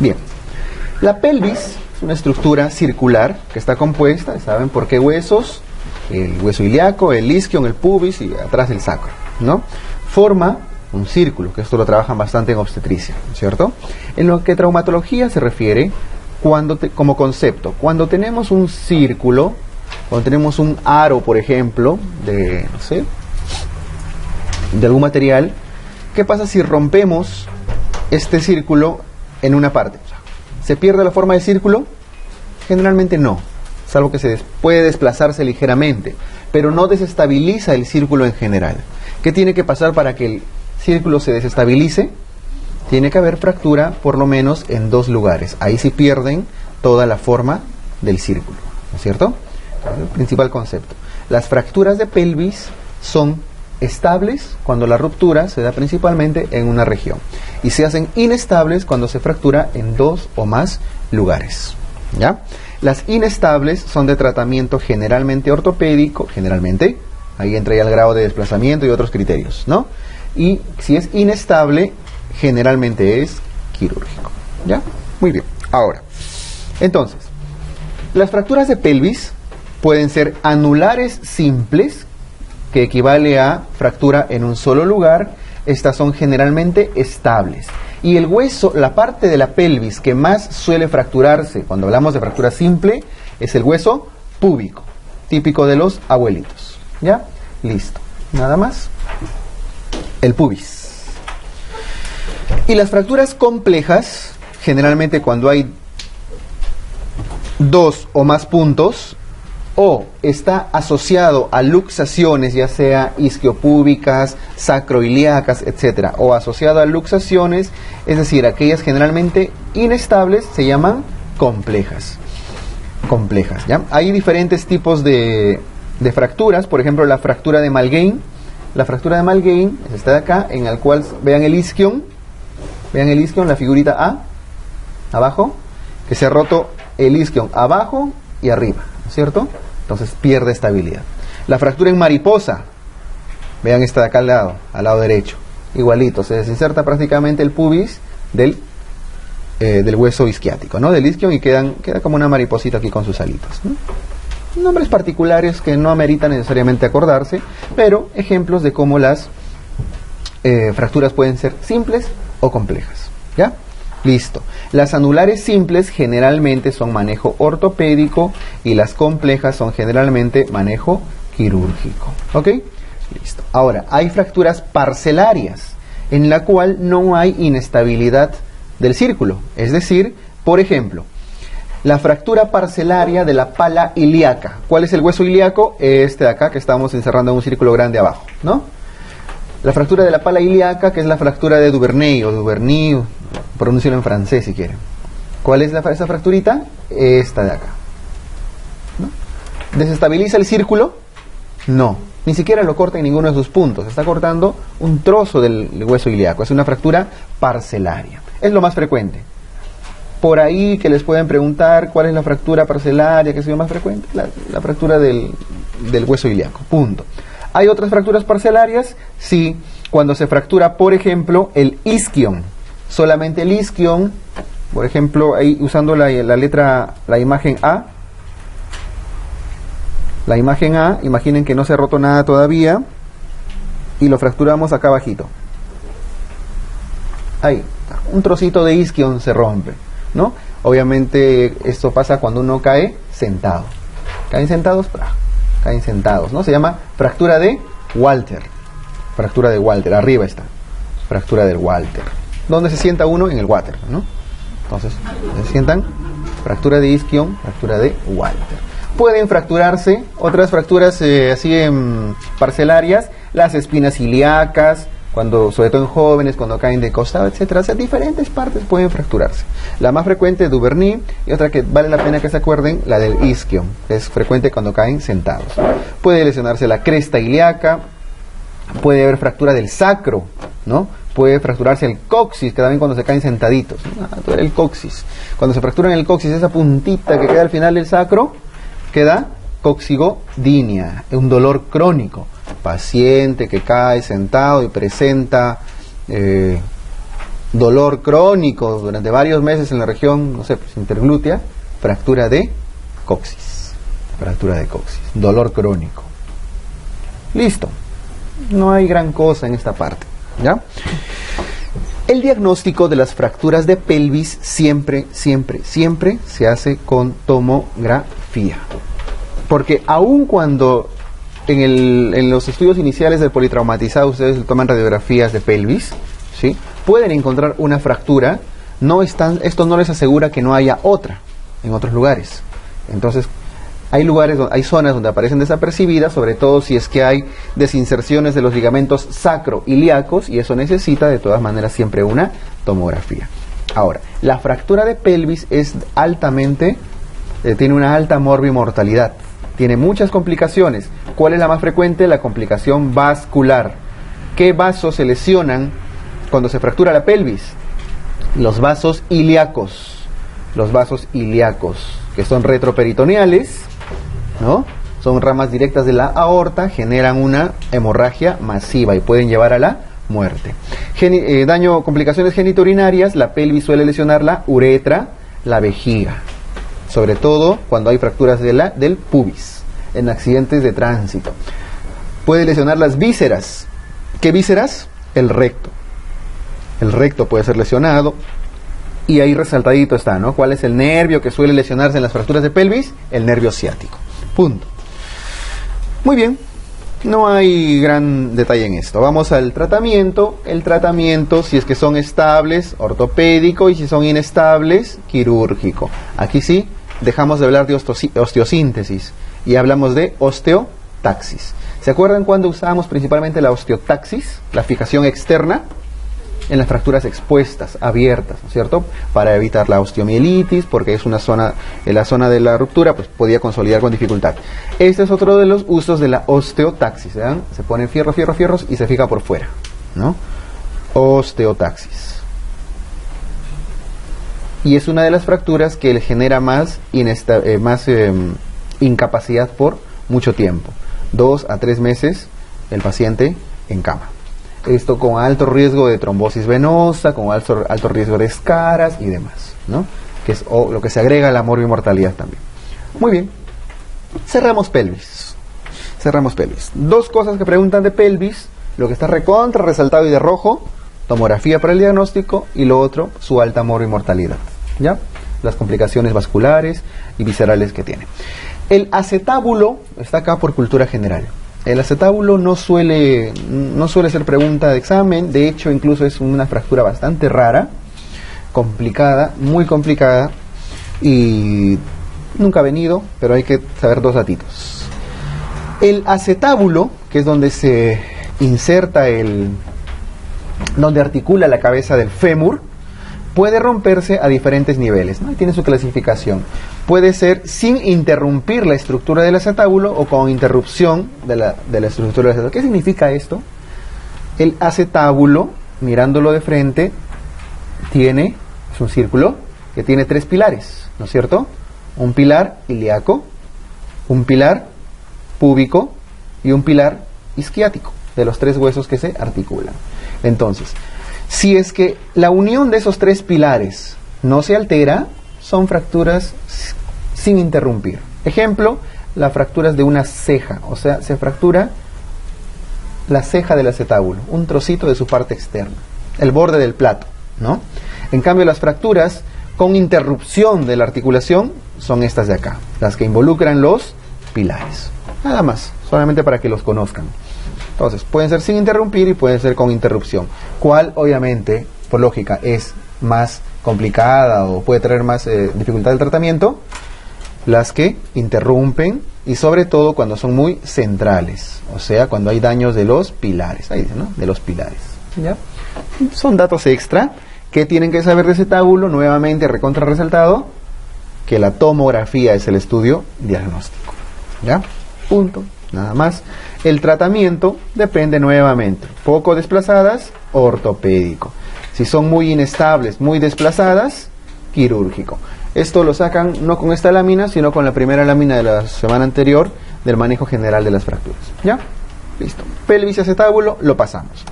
Bien, la pelvis es una estructura circular que está compuesta, ¿saben por qué huesos? El hueso ilíaco, el isquion, el pubis y atrás el sacro, ¿no? Forma un círculo, que esto lo trabajan bastante en obstetricia, ¿cierto? En lo que traumatología se refiere, como concepto, cuando tenemos un círculo, cuando tenemos un aro, por ejemplo, de, no sé, de algún material, ¿qué pasa si rompemos este círculo en una parte? ¿Se pierde la forma del círculo? Generalmente no, salvo que puede desplazarse ligeramente, pero no desestabiliza el círculo en general. ¿Qué tiene que pasar para que el círculo se desestabilice? Tiene que haber fractura por lo menos en 2 lugares. Ahí sí pierden toda la forma del círculo, ¿no es cierto? El principal concepto. Las fracturas de pelvis son estables cuando la ruptura se da principalmente en una región y se hacen inestables cuando se fractura en 2 o más lugares, ¿ya? Las inestables son de tratamiento generalmente ortopédico, generalmente, ahí entra ya el grado de desplazamiento y otros criterios, ¿no? Y si es inestable, generalmente es quirúrgico, ¿ya? Muy bien, ahora, entonces, las fracturas de pelvis pueden ser anulares simples, que equivale a fractura en un solo lugar. Estas son generalmente estables. Y el hueso, la parte de la pelvis que más suele fracturarse cuando hablamos de fractura simple, es el hueso púbico, típico de los abuelitos. ¿Ya? Listo. Nada más. El pubis. Y las fracturas complejas, generalmente cuando hay 2 o más puntos, o está asociado a luxaciones, ya sea isquiopúbicas, sacroiliacas, etc., o asociado a luxaciones, es decir, aquellas generalmente inestables, se llaman complejas. Complejas, ¿ya? Hay diferentes tipos de fracturas, por ejemplo, la fractura de Malgame. La fractura de Malgame es esta de acá, en el cual, vean el isquion, la figurita A, abajo, que se ha roto el isquion abajo y arriba, ¿cierto? Entonces pierde estabilidad. La fractura en mariposa, vean esta de acá al lado derecho, igualito, se desinserta prácticamente el pubis del hueso isquiático, ¿no? Del isquion, y queda como una mariposita aquí con sus alitas, ¿no? Nombres particulares que no ameritan necesariamente acordarse, pero ejemplos de cómo las fracturas pueden ser simples o complejas, ¿ya? Listo. Las anulares simples generalmente son manejo ortopédico y las complejas son generalmente manejo quirúrgico. ¿Ok? Listo. Ahora, hay fracturas parcelarias en la cual no hay inestabilidad del círculo. Es decir, por ejemplo, la fractura parcelaria de la pala ilíaca. ¿Cuál es el hueso ilíaco? Este de acá que estamos encerrando en un círculo grande abajo, ¿no? La fractura de la pala ilíaca, que es la fractura de Duvernay o Duvernay, pronúncialo en francés si quieren. ¿Cuál es esa fracturita? Esta de acá, ¿no? ¿Desestabiliza el círculo? No, ni siquiera lo corta en ninguno de sus puntos. Está cortando un trozo del hueso ilíaco. Es una fractura parcelaria. Es lo más frecuente. Por ahí que les pueden preguntar cuál es la fractura parcelaria que es lo más frecuente. La fractura del hueso ilíaco. Punto. ¿Hay otras fracturas parcelarias? Sí, cuando se fractura, por ejemplo, el isquion. Solamente el isquion, por ejemplo, ahí usando la imagen A. La imagen A, imaginen que no se ha roto nada todavía. Y lo fracturamos acá abajito. Ahí, un trocito de isquion se rompe, ¿no? Obviamente esto pasa cuando uno cae sentado. ¿Caen sentados? Caen sentados, ¿no? Se llama fractura de Walter. Fractura de Walter, arriba está. Fractura del Walter. ¿Dónde se sienta uno? En el water, ¿no? Entonces, se sientan, fractura de isquion, fractura de Walter. Pueden fracturarse otras fracturas así parcelarias, las espinas ilíacas, sobre todo en jóvenes, cuando caen de costado, etcétera. O sea, diferentes partes pueden fracturarse. La más frecuente es Duvernay, y otra que vale la pena que se acuerden, la del isquion, que es frecuente cuando caen sentados. Puede lesionarse la cresta ilíaca, puede haber fractura del sacro, ¿no? Puede fracturarse el coxis, que también cuando se caen sentaditos. El coxis. Cuando se fractura en el coxis, esa puntita que queda al final del sacro, queda coxigodínea, un dolor crónico. Paciente que cae sentado y presenta dolor crónico durante varios meses en la región, no sé, pues, interglútea, fractura de coxis. Fractura de coxis, dolor crónico. Listo. No hay gran cosa en esta parte, ¿ya? El diagnóstico de las fracturas de pelvis siempre se hace con tomografía. Porque aun cuando en los estudios iniciales del politraumatizado ustedes toman radiografías de pelvis, ¿sí?, pueden encontrar una fractura, esto no les asegura que no haya otra en otros lugares. Entonces, hay zonas donde aparecen desapercibidas, sobre todo si es que hay desinserciones de los ligamentos sacroiliacos, y eso necesita de todas maneras siempre una tomografía. Ahora, la fractura de pelvis es tiene una alta morbimortalidad, tiene muchas complicaciones. ¿Cuál es la más frecuente? La complicación vascular. ¿Qué vasos se lesionan cuando se fractura la pelvis? Los vasos ilíacos. Los vasos ilíacos, que son retroperitoneales, ¿no? Son ramas directas de la aorta, generan una hemorragia masiva y pueden llevar a la muerte. Complicaciones genitourinarias, la pelvis suele lesionar la uretra, la vejiga, sobre todo cuando hay fracturas del pubis, en accidentes de tránsito. Puede lesionar las vísceras. ¿Qué vísceras? El recto. El recto puede ser lesionado. Y ahí resaltadito está, ¿no? ¿Cuál es el nervio que suele lesionarse en las fracturas de pelvis? El nervio ciático. Punto. Muy bien. No hay gran detalle en esto. Vamos al tratamiento. El tratamiento, si es que son estables, ortopédico, y si son inestables, quirúrgico. Aquí sí, dejamos de hablar de osteosíntesis y hablamos de osteotaxis. ¿Se acuerdan cuando usábamos principalmente la osteotaxis, la fijación externa? En las fracturas expuestas, abiertas, ¿no es cierto? Para evitar la osteomielitis, porque es una zona, en la zona de la ruptura, pues podía consolidar con dificultad. Este es otro de los usos de la osteotaxis, ¿vean? Se ponen fierros y se fija por fuera, ¿no? Osteotaxis. Y es una de las fracturas que le genera más incapacidad por mucho tiempo. 2 a 3 meses el paciente en cama. Esto con alto riesgo de trombosis venosa, con alto riesgo de escaras y demás, ¿no? Que es lo que se agrega a la morbimortalidad también. Muy bien. Cerramos pelvis. Dos cosas que preguntan de pelvis: lo que está recontra resaltado y de rojo, tomografía para el diagnóstico, y lo otro, su alta morbimortalidad, ¿ya? Las complicaciones vasculares y viscerales que tiene. El acetábulo está acá por cultura general. El acetábulo no suele ser pregunta de examen. De hecho, incluso es una fractura bastante rara, complicada, muy complicada, y nunca ha venido, pero hay que saber dos datitos. El acetábulo, que es donde se inserta donde articula la cabeza del fémur, puede romperse a diferentes niveles, ¿no? Tiene su clasificación. Puede ser sin interrumpir la estructura del acetábulo o con interrupción de la estructura del acetábulo. ¿Qué significa esto? El acetábulo, mirándolo de frente, es un círculo que tiene 3 pilares, ¿no es cierto? Un pilar ilíaco, un pilar púbico y un pilar isquiático, de los 3 huesos que se articulan. Entonces, si es que la unión de esos 3 pilares no se altera, son fracturas sin interrumpir. Ejemplo, las fracturas de una ceja, o sea, se fractura la ceja del acetábulo, un trocito de su parte externa, el borde del plato, ¿no? En cambio, las fracturas con interrupción de la articulación son estas de acá, las que involucran los pilares. Nada más, solamente para que los conozcan. Entonces, pueden ser sin interrumpir y pueden ser con interrupción. ¿Cuál, obviamente, por lógica, es más complicada o puede traer más dificultad del tratamiento? Las que interrumpen, y sobre todo cuando son muy centrales, o sea, cuando hay daños de los pilares. Ahí dice, ¿no? De los pilares, ¿ya? Son datos extra que tienen que saber de acetábulo. Nuevamente, recontra resaltado, que la tomografía es el estudio diagnóstico, ¿ya? Punto. Nada más. El tratamiento depende nuevamente. Poco desplazadas, ortopédico. Si son muy inestables, muy desplazadas, quirúrgico. Esto lo sacan no con esta lámina, sino con la primera lámina de la semana anterior del manejo general de las fracturas. ¿Ya? Listo. Pelvis y acetábulo lo pasamos.